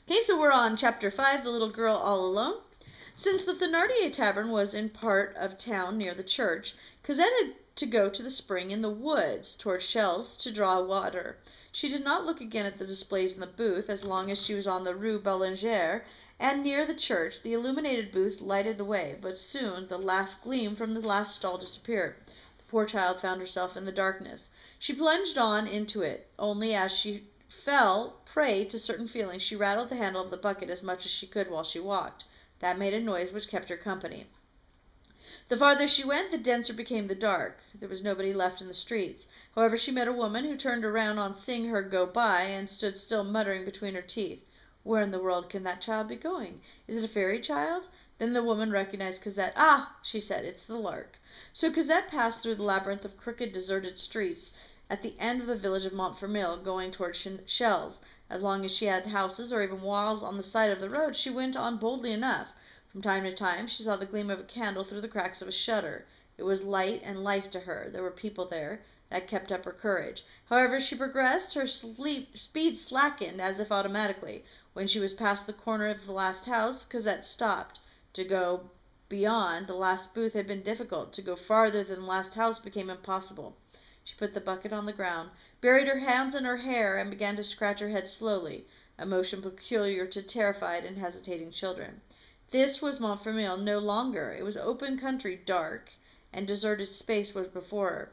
Okay, so we're on chapter 5, The Little Girl All Alone. Since the Thénardier tavern was in part of town near the church, Cosette had to go to the spring in the woods toward Chelles to draw water. She did not look again at the displays in the booth as long as she was on the Rue Bellingère, and near the church the illuminated booths lighted the way, but soon the last gleam from the last stall disappeared. The poor child found herself in the darkness. She plunged on into it, only as she fell prey to certain feelings she rattled the handle of the bucket as much as she could while she walked. That made a noise which kept her company. The farther she went, the denser became the dark. There was nobody left in the streets. However, she met a woman who turned around on seeing her go by and stood still muttering between her teeth, "Where in the world can that child be going? Is it a fairy child?" Then the woman recognized Cosette. "Ah!" she said, "it's the lark." So Cosette passed through the labyrinth of crooked, deserted streets at the end of the village of Montfermeil, going toward Chelles. As long as she had houses or even walls on the side of the road, she went on boldly enough. From time to time she saw the gleam of a candle through the cracks of a shutter. It was light and life to her. There were people there. That kept up her courage. However, as she progressed, her speed slackened as if automatically. When she was past the corner of the last house, Cosette stopped. To go beyond the last booth had been difficult. To go farther than the last house became impossible. She put the bucket on the ground, buried her hands in her hair, and began to scratch her head slowly, a motion peculiar to terrified and hesitating children. This was Montfermeil no longer. It was open country, dark, and deserted space was before her.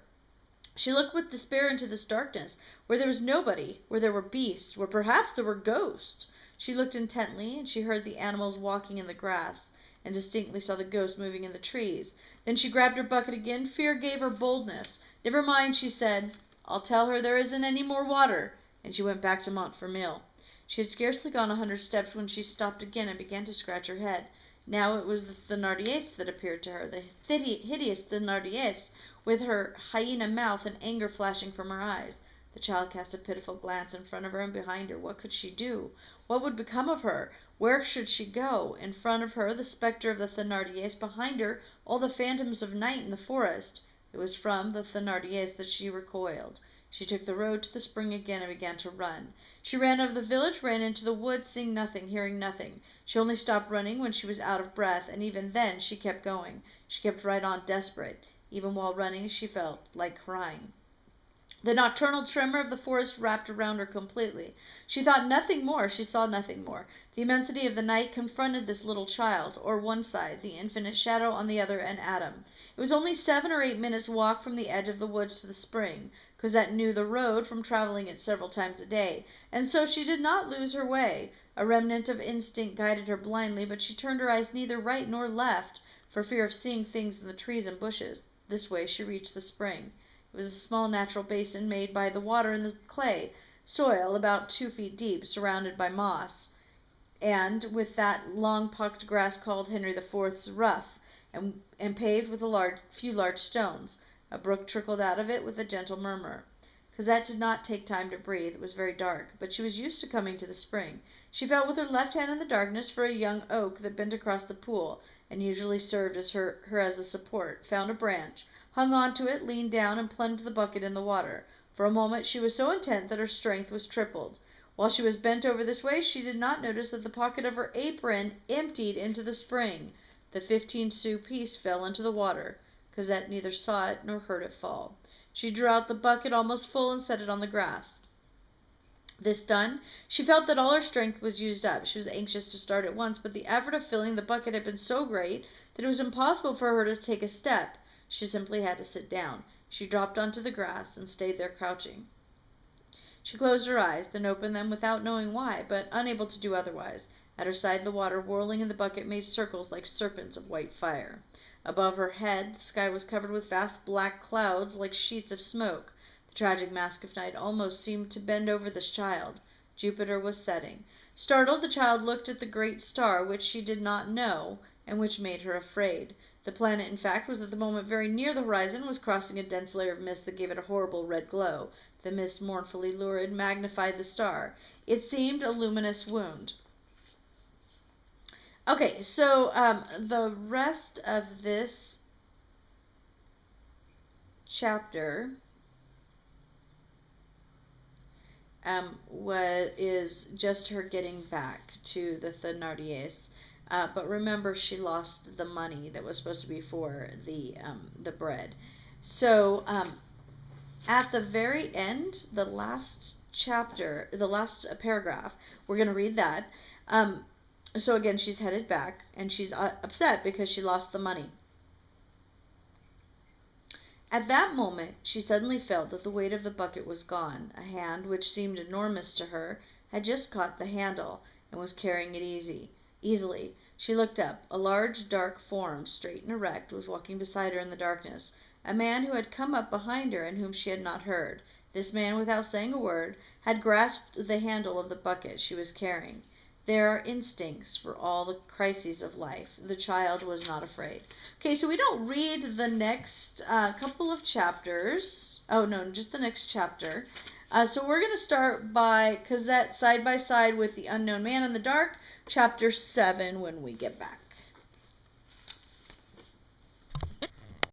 She looked with despair into this darkness, where there was nobody, where there were beasts, where perhaps there were ghosts. She looked intently, and she heard the animals walking in the grass, and distinctly saw the ghosts moving in the trees. Then she grabbed her bucket again. Fear gave her boldness. "Never mind," she said. "I'll tell her there isn't any more water." And she went back to Montfermeil. She had scarcely gone 100 steps when she stopped again and began to scratch her head. Now it was the Thénardier that appeared to her, the hideous Thénardier, with her hyena mouth and anger flashing from her eyes. The child cast a pitiful glance in front of her and behind her. What could she do? What would become of her? Where should she go? In front of her, the spectre of the Thénardier; behind her, all the phantoms of night in the forest. It was from the Thénardier that she recoiled. She took the road to the spring again and began to run. She ran out of the village, ran into the wood, seeing nothing, hearing nothing. She only stopped running when she was out of breath, and even then she kept going. She kept right on, desperate. Even while running she felt like crying. The nocturnal tremor of the forest wrapped around her completely. She thought nothing more, she saw nothing more. The immensity of the night confronted this little child, or one side, the infinite shadow on the other, and Adam. It was only 7 or 8 minutes' walk from the edge of the woods to the spring. Cosette knew the road from traveling it several times a day, and so she did not lose her way. A remnant of instinct guided her blindly, but she turned her eyes neither right nor left, for fear of seeing things in the trees and bushes. This way she reached the spring. It was a small natural basin made by the water in the clay soil, about 2 feet deep, surrounded by moss, and with that long pucked grass called Henry IV.'s ruff, and paved with a few large stones. A brook trickled out of it with a gentle murmur. Cosette did not take time to breathe. It was very dark, but she was used to coming to the spring. She felt with her left hand in the darkness for a young oak that bent across the pool, and usually served as her as a support, found a branch, hung on to it, leaned down, and plunged the bucket in the water. For a moment she was so intent that her strength was tripled. While she was bent over this way, she did not notice that the pocket of her apron emptied into the spring. The 15-sou piece fell into the water. Cosette neither saw it nor heard it fall. She drew out the bucket almost full and set it on the grass. This done, she felt that all her strength was used up. She was anxious to start at once, but the effort of filling the bucket had been so great that it was impossible for her to take a step. She simply had to sit down. She dropped onto the grass and stayed there crouching. She closed her eyes, then opened them without knowing why, but unable to do otherwise. At her side the water whirling in the bucket made circles like serpents of white fire. Above her head the sky was covered with vast black clouds like sheets of smoke. The tragic mask of night almost seemed to bend over this child. Jupiter was setting. Startled, the child looked at the great star, which she did not know, and which made her afraid. The planet, in fact, was at the moment very near the horizon, was crossing a dense layer of mist that gave it a horrible red glow. The mist, mournfully lurid, magnified the star. It seemed a luminous wound. Okay, so the rest of this chapter is just her getting back to the Thénardiers. But remember, she lost the money that was supposed to be for the bread. So at the very end, the last chapter, the last paragraph, we're going to read that. So again, she's headed back, and she's upset because she lost the money. At that moment she suddenly felt that the weight of the bucket was gone. A hand, which seemed enormous to her, had just caught the handle, and was carrying it easily. She looked up. A large, dark form, straight and erect, was walking beside her in the darkness. A man who had come up behind her and whom she had not heard. This man, without saying a word, had grasped the handle of the bucket she was carrying. There are instincts for all the crises of life. The child was not afraid. Okay, so we don't read the next couple of chapters. Oh, no, just the next chapter. So we're going to start by Cosette side by side with the unknown man in the dark, chapter 7, when we get back.